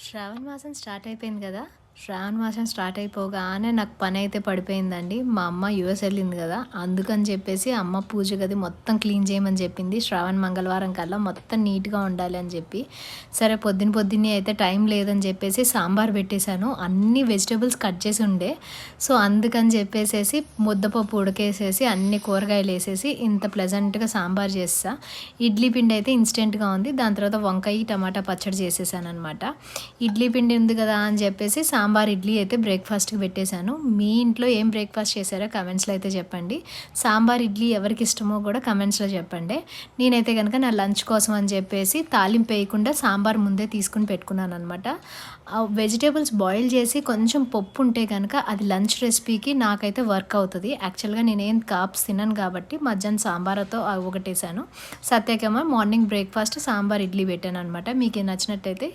శ్రావణ మాసం స్టార్ట్ అయిపోయింది కదా! శ్రావణ మాసం స్టార్ట్ అయిపోగానే నాకు పనైతే పడిపోయిందండి. మా అమ్మ యూఎస్ ఎళ్ళింది గదా! అందుకని చెప్పేసి అమ్మ పూజ గది మొత్తం క్లీన్ చేయమని చెప్పింది. శ్రావణ మంగళవారం కల్లా మొత్తం నీట్‌గా ఉండాలి అని చెప్పి. సరే పొద్దున్నే అయితే టైం లేదని చెప్పేసి సాంబార్ పెట్టేశాను. అన్ని వెజిటబుల్స్ కట్ చేసి ఉండే. సో, అందుకని చెప్పేసేసి ముద్దపప్పు ఉడకేసేసి అన్ని కూరగాయలేసేసి ఇంత ప్లెజెంట్‌గా సాంబార్ చేసేసా. ఇడ్లీ పిండి అయితే ఇన్‌స్టెంట్‌గా ఉంది. దాని తర్వాత వంకాయ, టమాటా పచ్చడి చేసేసాననమాట. ఇడ్లీ పిండి ఉంది కదా అని చెప్పేసి సాంబార్ ఇడ్లీ అయితే బ్రేక్‌ఫాస్ట్‌కి పెట్టేశాను. మీ ఇంట్లో ఏం బ్రేక్‌ఫాస్ట్ చేశారో కమెంట్స్‌లో అయితే చెప్పండి. సాంబార్ ఇడ్లీ ఎవరికి ఇష్టమో కూడా కమెంట్స్‌లో చెప్పండి. నేనైతే గనుక నా లంచ్ కోసం అని చెప్పేసి తాలింపు వేయకుండా సాంబార్ ముందే తీసుకొని పెట్టుకున్నాననమాట. వెజిటబుల్స్ బాయిల్ చేసి కొంచెం పప్పు ఉంటే గనుక అది లంచ్ రెసిపీకి నాకైతే వర్క్ అవుతది. యాక్చువల్‌గా నేనేం కార్బ్స్ తినను కాబట్టి మధ్యాహ్నం సాంబార్‌తో ఒకటేసాను. సత్యకేమో మార్నింగ్ బ్రేక్‌ఫాస్ట్ సాంబార్ ఇడ్లీ పెట్టాననమాట. మీకు నచ్చినట్టయితే